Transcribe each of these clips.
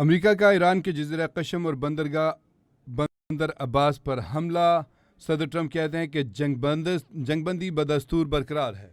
America का Iran के Jazeera कशम और बंदर अब्बास पर हमला। सदर ट्रंप कहते हैं कि जंगबंदी बदस्तूर बरकरार है।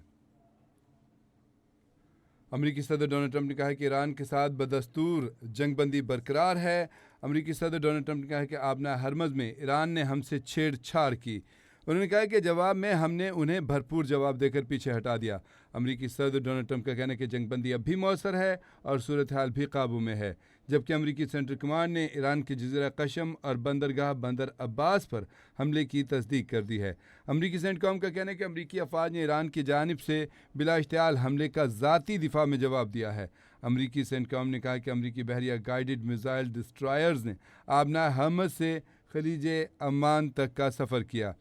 अमेरिकी सदर डोनाल्ड ट्रंप ने कहा है कि ईरान के साथ बदस्तूर जंगबंदी बरकरार है। अमेरिकी सदर डोनाल्ड ट्रंप ने कहा है कि आबना हरमज़ में ईरान ने हमसे छेड़छाड़ की। उन्होंने कहा कि जवाब में हमने उन्हें भरपूर जवाब देकर पीछे हटा दिया। अमेरिकी सदर डोनाल्ड ट्रंप का कहना है कि जंगबंदी अब भी मौसर है और सूरत हाल भी काबू में है, जबकि अमेरिकी सेंट्रल कमांड ने ईरान के जज़ीरा कशम और बंदरगाह बंदर अब्बास पर हमले की तस्दीक कर दी है। अमेरिकी सेंटकॉम का कहना है कि अमेरिकी अफवाज ने ईरान की जानिब से बिला इश्तियाल हमले का ज़ाती दिफा में जवाब दिया है। अमेरिकी सेंटकॉम ने कहा कि अमेरिकी बहरिया गाइडेड मिसाइल डिस्ट्रॉयर्स ने आबना हरमज़ से खलीज अमान तक का सफ़र किया।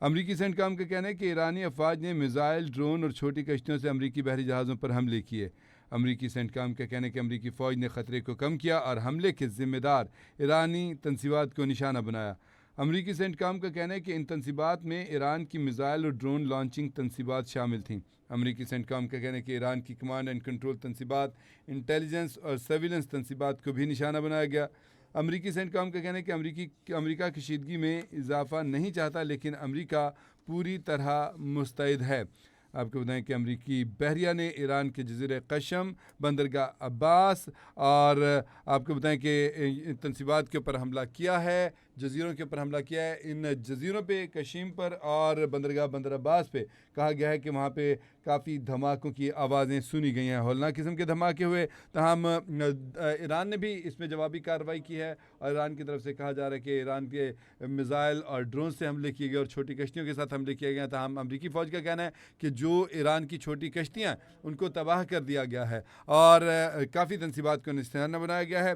अमरीकी सेंटकॉम का कहना है कि ईरानी अफवाज ने मिसाइल, ड्रोन और छोटी कश्तियों से अमरीकी बहरी जहाज़ों पर हमले किए। अमरीकी सेंटकॉम का कहना है कि अमरीकी फ़ौज ने ख़तरे को कम किया और हमले के ज़िम्मेदार ईरानी तनसीबात को निशाना बनाया। अमरीकी सेंटकॉम का कहना है कि इन तनसीबात में ईरान की मिसाइल और ड्रोन लॉन्चिंग तनसीबात शामिल थीं। अमरीकी सेंटकॉम का कहना है कि ईरान की कमांड एंड कंट्रोल तनसीबात, इंटेलिजेंस और सर्विलेंस तनसीबात को भी निशाना बनाया गया। अमरीकी सेंटकॉम का कहना है कि अमरीका कशीदगी में इजाफा नहीं चाहता, लेकिन अमरीका पूरी तरह मुस्तैद है। आपको बताएं कि अमरीकी बहरिया ने ईरान के जज़ीरे कशम, बंदरगाह अब्बास और आपको बताएं कि तनसीबात के ऊपर हमला किया है, जज़ीरों के ऊपर हमला किया है। इन जज़ीरों पे, कशीम पर और बंदरगाह बंदर अब्बास पे कहा गया है कि वहाँ पे काफ़ी धमाकों की आवाज़ें सुनी गई हैं, हौलनाक किस्म के धमाके हुए। तमाम ईरान ने भी इसमें जवाबी कार्रवाई की है और ईरान की तरफ से कहा जा रहा है कि ईरान के मिसाइल और ड्रोन से हमले किए गए और छोटी कश्तियों के साथ हमले किए गए। तमाम अमरीकी फ़ौज का कहना है कि जो ईरान की छोटी कश्तियाँ उनको तबाह कर दिया गया है और काफ़ी तनसीबात को निशाना बनाया गया है।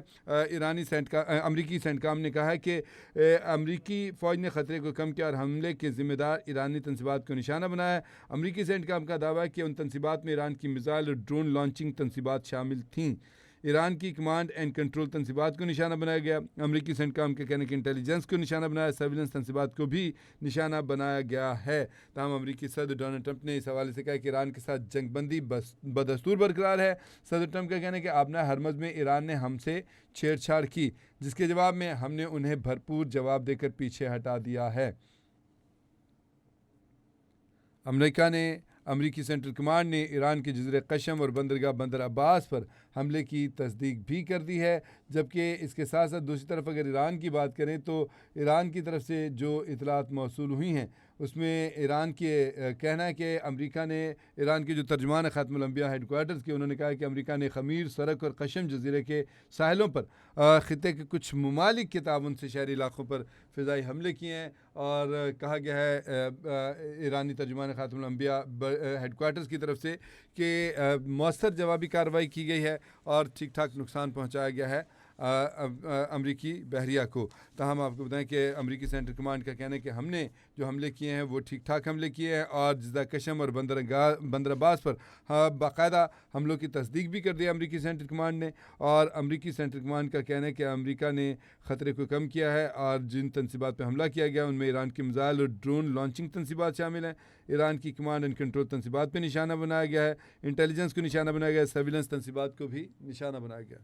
अमरीकी सेंटकॉम ने कहा है कि अमरीकी फ़ौज ने ख़तरे को कम किया और हमले के ज़िम्मेदार ईरानी तनसीबात को निशाना बनाया। अमरीकी सेंटकॉम का दावा है कि उन तनसीबात में ईरान की मिसाइल और ड्रोन लॉन्चिंग तनसीबात शामिल थीं। ईरान की कमांड एंड कंट्रोल तनसीबात को निशाना बनाया गया। अमरीकी सेंटकॉम के कहने की इंटेलिजेंस को निशाना बनाया, सर्विलेंस तनसीबात को भी निशाना बनाया गया है। तमाम अमरीकी सदर डोनाल्ड ट्रंप ने इस हवाले से कहा कि ईरान के साथ जंगबंदी बदस्तूर बरकरार है। सदर ट्रंप का कहना है कि आबना हरमज़ में ईरान ने हमसे छेड़छाड़ की, जिसके जवाब में हमने उन्हें भरपूर जवाब देकर पीछे हटा दिया है। अमरीकी सेंट्रल कमांड ने ईरान के जज़ीरे कशम और बंदरगाह बंदर अब्बास पर हमले की तस्दीक भी कर दी है। जबकि इसके साथ साथ दूसरी तरफ अगर ईरान की बात करें तो ईरान की तरफ से जो इतलात मौसूल हुई हैं उसमें ईरान के कहना है कि अमेरिका ने, ईरान के जो तर्जुमान ख़ातमुल अंबिया हेडक्वार्टर्स के, उन्होंने कहा कि अमेरिका ने खमीर, सरक और कशम जज़ीरे के साहिलों पर ख़ित्ते के कुछ ममालिक के ताउन से शहरी इलाक़ों पर फ़िज़ाई हमले किए हैं। और कहा गया है ईरानी तर्जुमान ख़ातमुल अंबिया हेडक्वार्टर्स की तरफ से कि मौसर जवाबी कार्रवाई की गई है और ठीक ठाक नुकसान पहुँचाया गया है अमरीकी बहरिया को। ताहम आपको बताएं कि अमरीकी सेंट्रल कमांड का कहना है कि हमने जो हमले किए हैं वो ठीक ठाक हमले किए हैं और जज़ीरा कशम और बंदर अब्बास पर बाकायदा हमलों की तस्दीक भी कर दिया अमरीकी सेंट्रल कमांड ने। और अमरीकी सेंट्रल कमांड का कहना है कि अमरीका ने ख़तरे को कम किया है और जिन तनसीबात पर हमला किया गया उनमें ईरान की मिसाइल और ड्रोन लॉन्चिंग तनसीबात शामिल हैं। ईरान की कमांड एंड कंट्रोल तनसीबात पर निशाना बनाया गया है, इंटेलिजेंस को निशाना बनाया गया है, सर्विलेंस तनसीबात को भी निशाना बनाया गया।